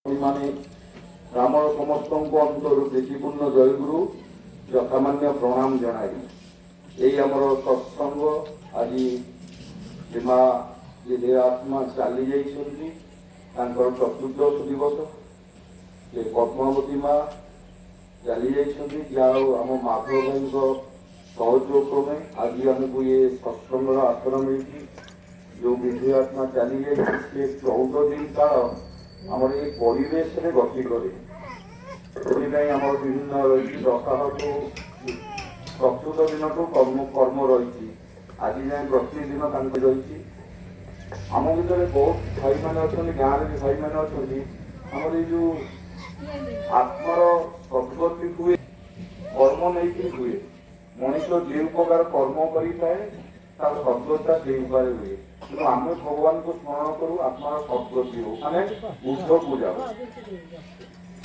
परिमाणे रामर समस्तଙ୍କୁ अंतर प्रीतिपूर्ण जयगुरु यथामान्य प्रणाम जनाई यही आमर सत्संग आज सीमा आत्मा चली जाइछन्ति चतुर्दश दिवस से पद्मावती माँ चली जाइछन्ति आम माधव भाई सहयोग क्रमे आज आमको ये सत्संग आसन मिली जो विधि आत्मा चली जाइए 14 दिन काल आमर ये परिवेश में गति करे विभिन्न रही सप्ताह को प्रस्तुत दिन तो कर्म रही आज जाए प्रतिदिन रही आम भर बहुत भाई मैंने अच्छा गाँव में भाई मैंने अच्छा आमर ये जो आत्मार सद्गति हुए कर्म नहीं हुए मनीष जो प्रकार कर्म करें तार सद्गता से उपाय हुए कि आम भगवान को स्मरण करूँ आत्मार सद्गति हो आम ऊर्ध को जाओ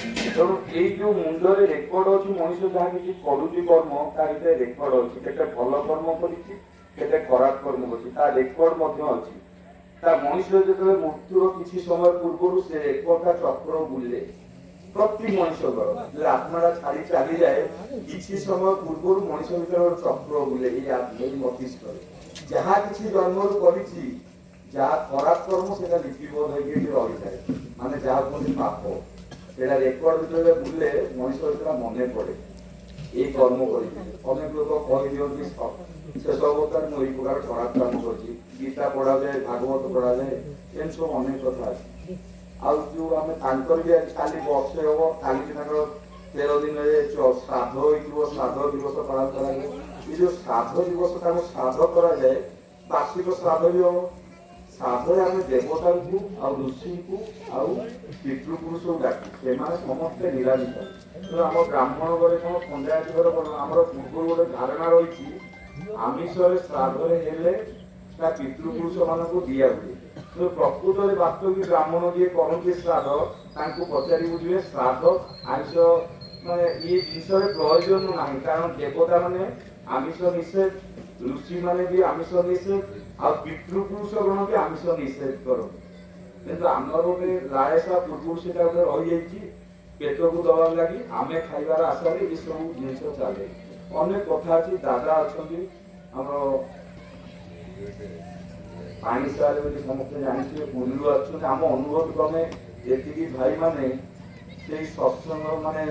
तेणु ये जो मुंडे रेकर्ड अच्छी मनीष जहाँ किसी करुच्ची कर्म तार रेकर्ड अच्छी के भल कर्म कर खराब कर्म कर रेकर्ड अच्छी मनीष जो मृत्युर किसी समय पूर्व से रेकर्डा चक्र बुले प्रति मनीष आत्मा छाड़ी चली जाए किसी समय पूर्व मनीष भर चक्र बुले मस्तिष्क जहाँ किसी जन्म कर खराब कर्म से लिपिबद्ध रही है माने जहाँ कहते पाप से रेकर्ड जो बुले मनीष मन पड़े ये कर्म अनेक लोग कही दिखती शेष अवतार मुझे प्रकार खराब काम कर गीता पढ़ा जाए भागवत पढ़ा जाए एम सब अनेक कथा अच्छे जो आम भी खाली वर्षे हम खाली 13 दिन श्राद्ध श्राद्ध दिवस पालन करा ये जो श्राद्ध दिवस श्राद्ध करा जाए वार्षिक श्राद्ध भी हम श्राद्ध आम देवता को ऋषि को पितृपुरुष को डाकी से समस्ते निरामिष तो आम ब्राह्मण घरे कौन पंचायत घर आम पूर्व गोटे धारणा रही आमिष श्राद्ध हेले पितृपुरुष मान दिया हुए तो प्रकृत में वास्तविक ब्राह्मण जी करते श्राद्ध पचारि बुझे श्राद्ध आइष माने ये जिन प्रयोजन ना कारण देवता माने आमिष निषेध ऋषि माने भी आमिष निषेध आ पितृपुरुष गण भी आमिष निषेध कर आमर गोटे रायसा पूर्व से रही जाइए पेट को दवा लगी आम खाइबार आशा ये सब जिन चले अनेक कथा अच्छी दादा अच्छा पानी साल समस्त जानते पुरी आम अनुभव क्रमे ये भाई माने से सत्संग माने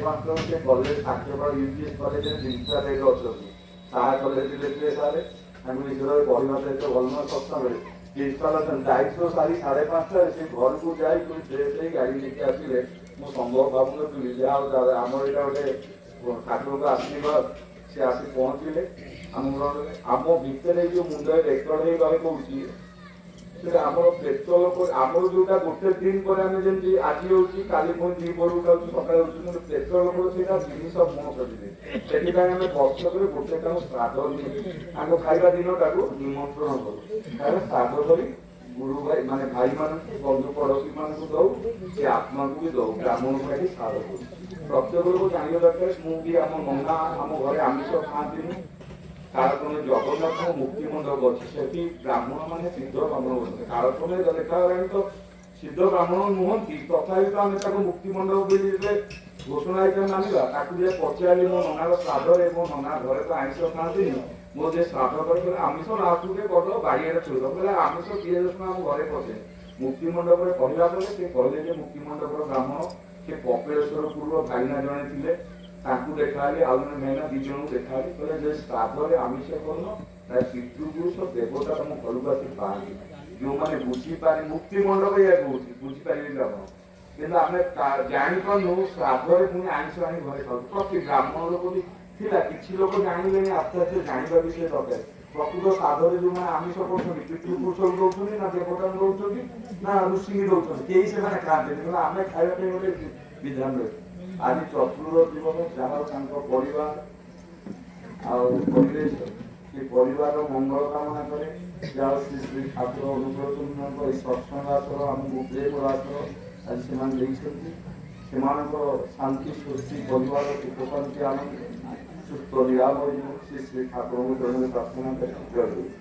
5:30 से कलेज साक्षरपाड़ यूपीएस कलेज जिनसा अच्छा साहा कलेज सारे विषय पढ़ा सहित भल सत्संग प्रिंसिपाल दायित्व सारी 5:30 से घर को जाए फ्रेश गाड़ी लेके आसिले मुझे संभव भावुन जहाँ आम यहाँ गोटे ठाकुर का आशीर्वाद से आसी पहुँचले आम भितर जो मुंड रेकर्ड हो रही कौन आम पेट लोक आमर जोटा गोटे दिन पर आम जमी आज होती काली पुणी द्विपर सकाल पेट लोक से जिन मन सजे से आम वर्षक गोटे काम श्राद्ध आम खाଇବା दिनटा को निमंत्रण करूँ श्राद्ध कर गुरु भाई माने भाई मान बंधु पड़ोशी मान दौ से आत्मा को भी दौ ब्राह्मण भाई श्राद्ध करूँ प्रत्येक लोग जानवा दरकार मुझे आम नना आम घर आमिष खाती कालक्रमे जगन्नाथ मुक्ति मंडप अच्छे से ब्राह्मण मान सिद्ध ब्राह्मण बोलते कालक्रमे देखा तो सिद्ध ब्राह्मण नुहति तथा तो आम मुक्ति मंडप घोषणा मानवा ताकि पचारि मो ननार श्राद्ध मो नना घर तो आइष खाती मो जे श्राद्ध कर आमिष लास्ट कर बाड़िया छुड़ बोले आमिष किए दर्शन आम घरे पशे मुक्ति मंडप कहला से कहले मुक्ति मंडप ब्राह्मण से कपिलेश्वर पूर्व भाईना जड़े थे देखाली आउ जन मेहना दी जन देखाली कहले श्राद्ध आमिष कर पितृपुरुष देवता तुम घर को आसी पाती जो मैंने बुझीपारे मुक्ति मंडप या बुझीपारे ब्राह्मण कि आम जापू श्राद्ध पुणी आइष आनी घर खाऊ प्रति ब्राह्मण लोक भी थिला किसी लोक जाने आस्ते आस्ते जानवा विषय दरकार प्रकृत श्राद्ध जो मैंने आमिष कर पितृपुरुष दौरान ना देवता दौरान ना ऋषि दौरान कई से खाते आम खावाई गोटे विधान रही आज चतुर्थ दिवस जहाँ परिवार परिवेश से परिवार मंगल कामना करे जहाँ श्री श्री ठाकुर अनुग्रह सत्संग आसर आमको प्रेम आसर आज से शांति स्वस्ति परिवार सुख शांति आनंद सुस्थ निरामय श्री श्री ठाकुर चरण प्रार्थना कर जय